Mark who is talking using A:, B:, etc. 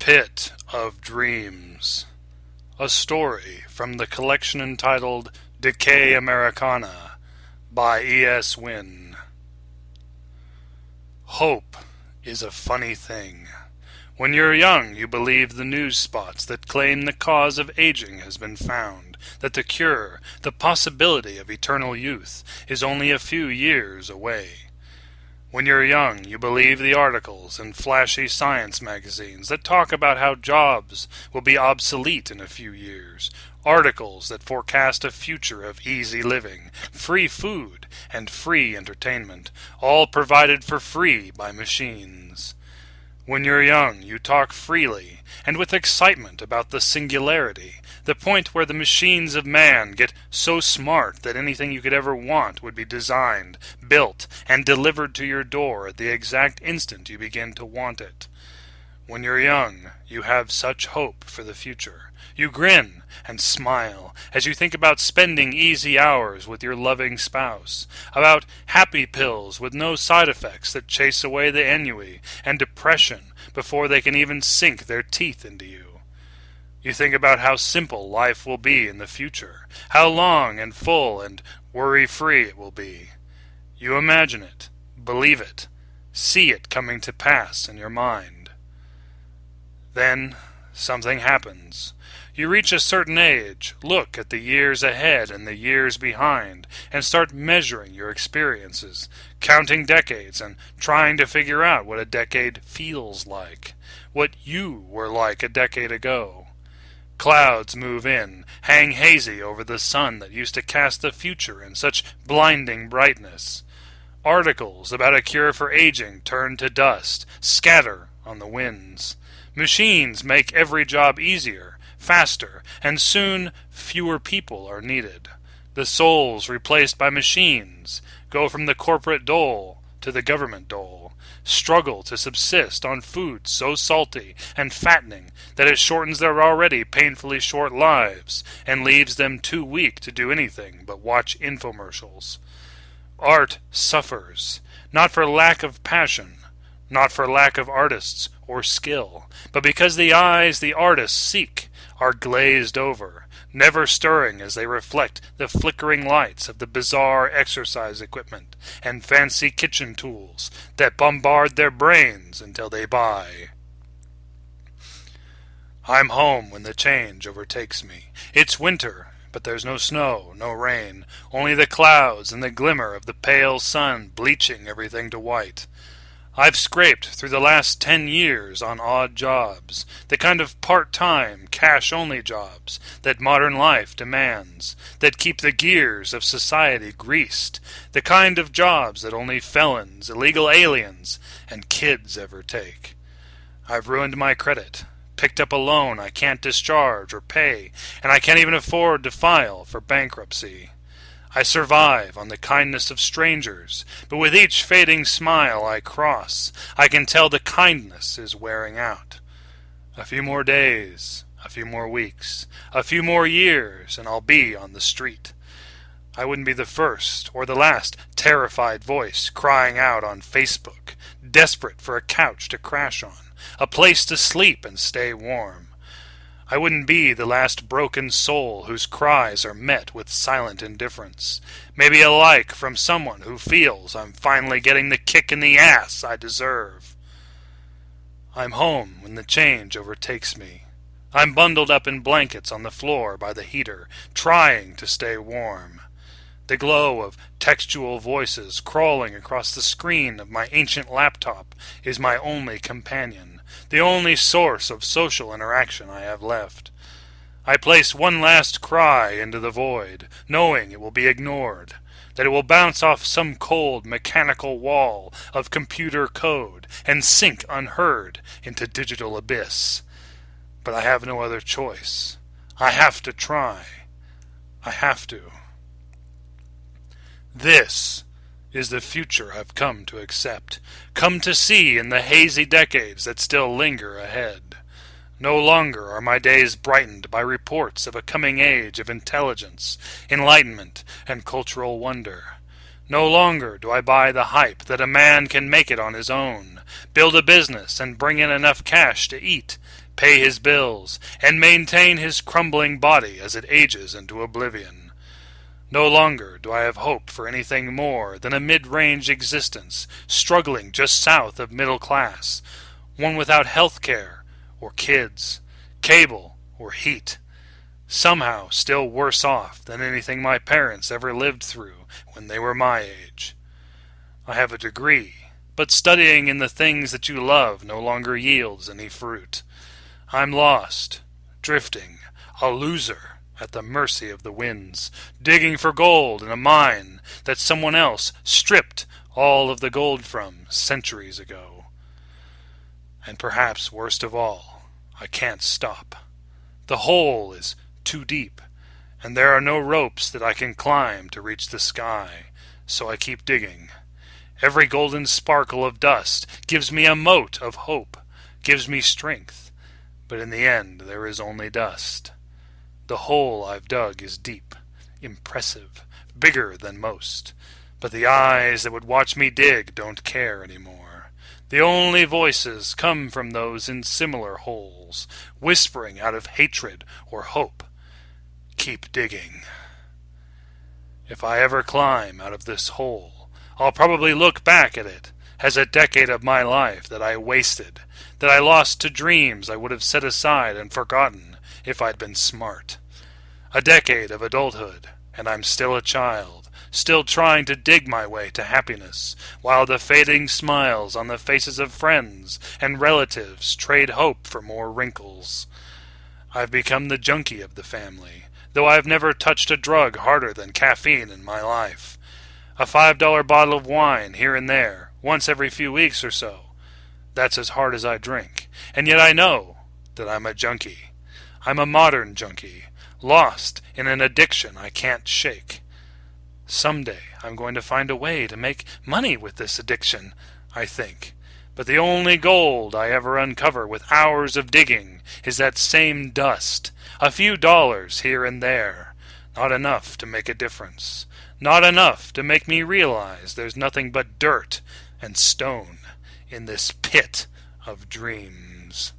A: Pit of Dreams. A story from the collection entitled Decay Americana by E.S. Wynne. Hope is a funny thing. When you're young, you believe the news spots that claim the cause of aging has been found, that the cure, the possibility of eternal youth, is only a few years away. When you're young, you believe the articles in flashy science magazines that talk about how jobs will be obsolete in a few years, articles that forecast a future of easy living, free food, and free entertainment, all provided for free by machines. When you're young, you talk freely and with excitement about the singularity, the point where the machines of man get so smart that anything you could ever want would be designed, built, and delivered to your door at the exact instant you begin to want it. When you're young, you have such hope for the future. You grin and smile as you think about spending easy hours with your loving spouse, about happy pills with no side effects that chase away the ennui and depression before they can even sink their teeth into you. You think about how simple life will be in the future, how long and full and worry-free it will be. You imagine it, believe it, see it coming to pass in your mind. Then something happens. You reach a certain age, look at the years ahead and the years behind, and start measuring your experiences, counting decades and trying to figure out what a decade feels like, what you were like a decade ago. Clouds move in, hang hazy over the sun that used to cast the future in such blinding brightness. Articles about a cure for aging turn to dust, scatter on the winds. Machines make every job easier, faster, and soon fewer people are needed. The souls replaced by machines go from the corporate dole to the government dole, struggle to subsist on food so salty and fattening that it shortens their already painfully short lives and leaves them too weak to do anything but watch infomercials. Art suffers, not for lack of passion, not for lack of artists or skill, but because the eyes the artists seek are glazed over, never stirring as they reflect the flickering lights of the bizarre exercise equipment and fancy kitchen tools that bombard their brains until they buy. I'm home when the change overtakes me. It's winter, but there's no snow, no rain, only the clouds and the glimmer of the pale sun bleaching everything to white. I've scraped through the last 10 years on odd jobs, the kind of part-time, cash-only jobs that modern life demands, that keep the gears of society greased, the kind of jobs that only felons, illegal aliens, and kids ever take. I've ruined my credit, picked up a loan I can't discharge or pay, and I can't even afford to file for bankruptcy. I survive on the kindness of strangers, but with each fading smile I cross, I can tell the kindness is wearing out. A few more days, a few more weeks, a few more years, and I'll be on the street. I wouldn't be the first or the last terrified voice crying out on Facebook, desperate for a couch to crash on, a place to sleep and stay warm. I wouldn't be the last broken soul whose cries are met with silent indifference, maybe a like from someone who feels I'm finally getting the kick in the ass I deserve. I'm home when the change overtakes me. I'm bundled up in blankets on the floor by the heater, trying to stay warm. The glow of textual voices crawling across the screen of my ancient laptop is my only companion, the only source of social interaction I have left. I place one last cry into the void, knowing it will be ignored, that it will bounce off some cold mechanical wall of computer code and sink unheard into digital abyss. But I have no other choice. I have to try. I have to. This is the future I've come to accept, come to see in the hazy decades that still linger ahead. No longer are my days brightened by reports of a coming age of intelligence, enlightenment, and cultural wonder. No longer do I buy the hype that a man can make it on his own, build a business and bring in enough cash to eat, pay his bills, and maintain his crumbling body as it ages into oblivion. No longer do I have hope for anything more than a mid-range existence, struggling just south of middle class, one without health care, or kids, cable, or heat. Somehow still worse off than anything my parents ever lived through when they were my age. I have a degree, but studying in the things that you love no longer yields any fruit. I'm lost, drifting, a loser at the mercy of the winds, digging for gold in a mine that someone else stripped all of the gold from centuries ago. And perhaps worst of all, I can't stop. The hole is too deep, and there are no ropes that I can climb to reach the sky, so I keep digging. Every golden sparkle of dust gives me a mote of hope, gives me strength, but in the end there is only dust. The hole I've dug is deep, impressive, bigger than most, but the eyes that would watch me dig don't care anymore. The only voices come from those in similar holes, whispering out of hatred or hope. Keep digging. If I ever climb out of this hole, I'll probably look back at it as a decade of my life that I wasted, that I lost to dreams I would have set aside and forgotten if I'd been smart. A decade of adulthood, and I'm still a child, still trying to dig my way to happiness, while the fading smiles on the faces of friends and relatives trade hope for more wrinkles. I've become the junkie of the family, though I've never touched a drug harder than caffeine in my life. A $5 bottle of wine here and there, once every few weeks or so. That's as hard as I drink, and yet I know that I'm a junkie. I'm a modern junkie, lost in an addiction I can't shake. Someday I'm going to find a way to make money with this addiction, I think. But the only gold I ever uncover with hours of digging is that same dust, a few dollars here and there. Not enough to make a difference. Not enough to make me realize there's nothing but dirt and stone in this pit of dreams.